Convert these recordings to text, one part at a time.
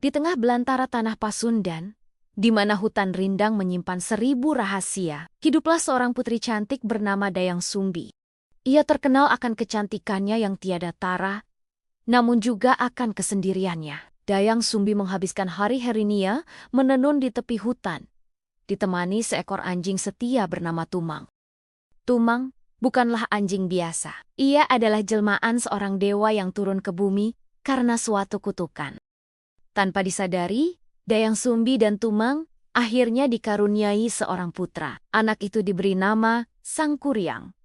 Di tengah belantara tanah Pasundan, di mana hutan rindang menyimpan 1000 rahasia, hiduplah seorang putri cantik bernama Dayang Sumbi. Ia terkenal akan kecantikannya yang tiada tara, namun juga akan kesendiriannya. Dayang Sumbi menghabiskan hari-harinya menenun di tepi hutan, ditemani seekor anjing setia bernama Tumang. Tumang bukanlah anjing biasa. Ia adalah jelmaan seorang dewa yang turun ke bumi karena suatu kutukan. Tanpa disadari, Dayang Sumbi dan Tumang akhirnya dikaruniai seorang putra. Anak itu diberi nama Sangkuriang.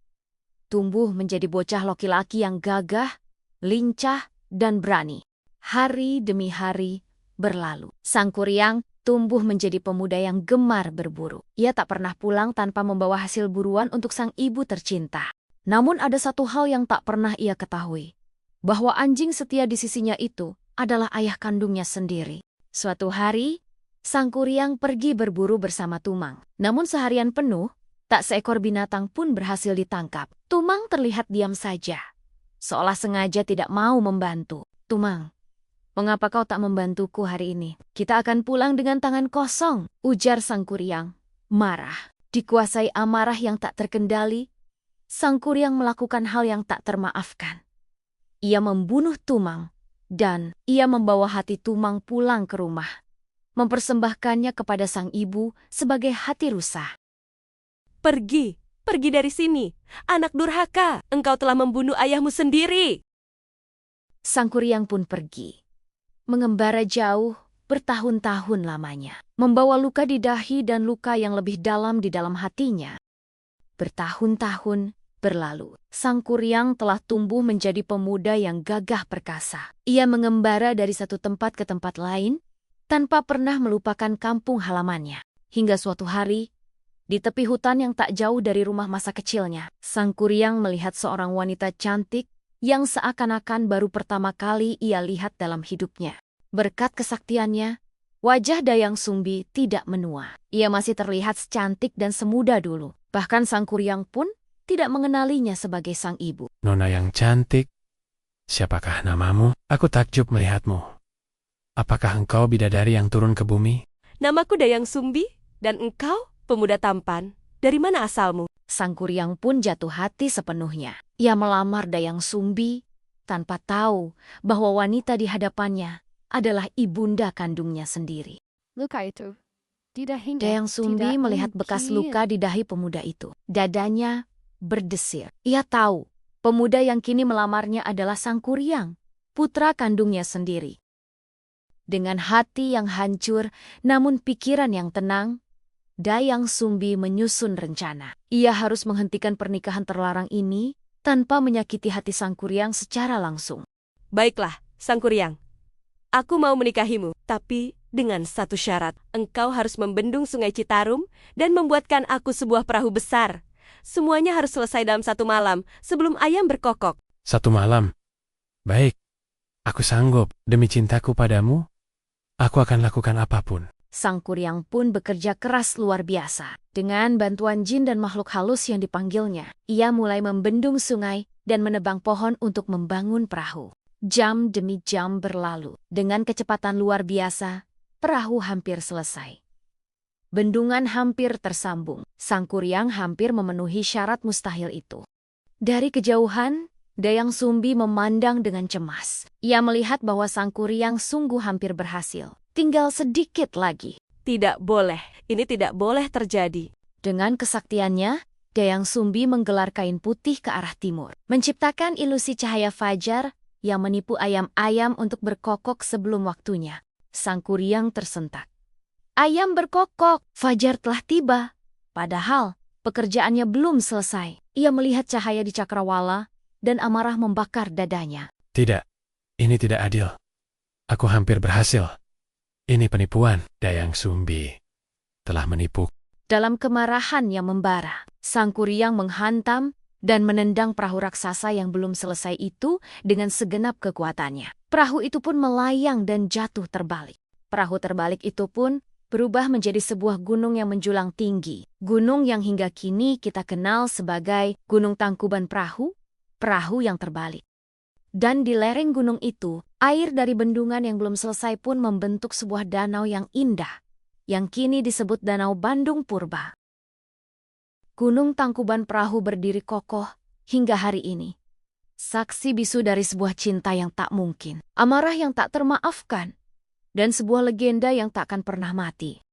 Tumbuh menjadi bocah laki-laki yang gagah, lincah, dan berani. Hari demi hari berlalu. Sangkuriang tumbuh menjadi pemuda yang gemar berburu. Ia tak pernah pulang tanpa membawa hasil buruan untuk sang ibu tercinta. Namun ada satu hal yang tak pernah ia ketahui, bahwa anjing setia di sisinya itu adalah ayah kandungnya sendiri. Suatu hari, Sangkuriang pergi berburu bersama Tumang. Namun seharian penuh, tak seekor binatang pun berhasil ditangkap. Tumang terlihat diam saja, seolah sengaja tidak mau membantu. "Tumang, mengapa kau tak membantuku hari ini? Kita akan pulang dengan tangan kosong," ujar Sangkuriang. Marah, dikuasai amarah yang tak terkendali, Sangkuriang melakukan hal yang tak termaafkan. Ia membunuh Tumang, dan ia membawa hati Tumang pulang ke rumah, mempersembahkannya kepada sang ibu sebagai hati rusa. Pergi dari sini, anak durhaka, engkau telah membunuh ayahmu sendiri." Sangkuriang pun pergi, mengembara jauh bertahun-tahun lamanya, membawa luka di dahi dan luka yang lebih dalam di dalam hatinya. Bertahun-tahun berlalu, Sangkuriang telah tumbuh menjadi pemuda yang gagah perkasa. Ia mengembara dari satu tempat ke tempat lain, tanpa pernah melupakan kampung halamannya. Hingga suatu hari, di tepi hutan yang tak jauh dari rumah masa kecilnya, Sangkuriang melihat seorang wanita cantik yang seakan-akan baru pertama kali ia lihat dalam hidupnya. Berkat kesaktiannya, wajah Dayang Sumbi tidak menua. Ia masih terlihat secantik dan semuda dulu. Bahkan Sangkuriang pun tidak mengenalinya sebagai sang ibu. "Nona yang cantik, siapakah namamu? Aku takjub melihatmu. Apakah engkau bidadari yang turun ke bumi?" "Namaku Dayang Sumbi, dan engkau pemuda tampan. Dari mana asalmu?" Sangkuriang pun jatuh hati sepenuhnya. Ia melamar Dayang Sumbi tanpa tahu bahwa wanita di hadapannya adalah ibunda kandungnya sendiri. Luka itu di dahinya Dayang Sumbi tidak melihat bekas mungkin. luka di dahi pemuda itu. Dadanya berdesir. Ia tahu pemuda yang kini melamarnya adalah Sangkuriang, putra kandungnya sendiri. Dengan hati yang hancur namun pikiran yang tenang, Dayang Sumbi menyusun rencana. Ia harus menghentikan pernikahan terlarang ini tanpa menyakiti hati Sangkuriang secara langsung. "Baiklah, Sangkuriang. Aku mau menikahimu, tapi dengan satu syarat. Engkau harus membendung Sungai Citarum dan membuatkan aku sebuah perahu besar. Semuanya harus selesai dalam 1 malam sebelum ayam berkokok." "1 malam? Baik, aku sanggup. Demi cintaku padamu, aku akan lakukan apapun." Sangkuriang pun bekerja keras luar biasa. Dengan bantuan jin dan makhluk halus yang dipanggilnya, ia mulai membendung sungai dan menebang pohon untuk membangun perahu. Jam demi jam berlalu. Dengan kecepatan luar biasa, perahu hampir selesai. Bendungan hampir tersambung. Sangkuriang hampir memenuhi syarat mustahil itu. Dari kejauhan, Dayang Sumbi memandang dengan cemas. Ia melihat bahwa Sangkuriang sungguh hampir berhasil. Tinggal sedikit lagi. Tidak boleh, ini tidak boleh terjadi. Dengan kesaktiannya, Dayang Sumbi menggelar kain putih ke arah timur, menciptakan ilusi cahaya fajar yang menipu ayam-ayam untuk berkokok sebelum waktunya. Sangkuriang tersentak. Ayam berkokok, fajar telah tiba. Padahal pekerjaannya belum selesai. Ia melihat cahaya di cakrawala dan amarah membakar dadanya. "Tidak, ini tidak adil. Aku hampir berhasil. Ini penipuan." Dayang Sumbi telah menipu. Dalam kemarahan yang membara, Sangkuriang menghantam dan menendang perahu raksasa yang belum selesai itu dengan segenap kekuatannya. Perahu itu pun melayang dan jatuh terbalik. Perahu terbalik itu pun berubah menjadi sebuah gunung yang menjulang tinggi. Gunung yang hingga kini kita kenal sebagai Gunung Tangkuban Perahu, perahu yang terbalik. Dan di lereng gunung itu Air dari bendungan yang belum selesai pun membentuk sebuah danau yang indah, yang kini disebut Danau Bandung Purba. Gunung Tangkuban Perahu berdiri kokoh hingga hari ini. Saksi bisu dari sebuah cinta yang tak mungkin, amarah yang tak termaafkan, dan sebuah legenda yang tak akan pernah mati.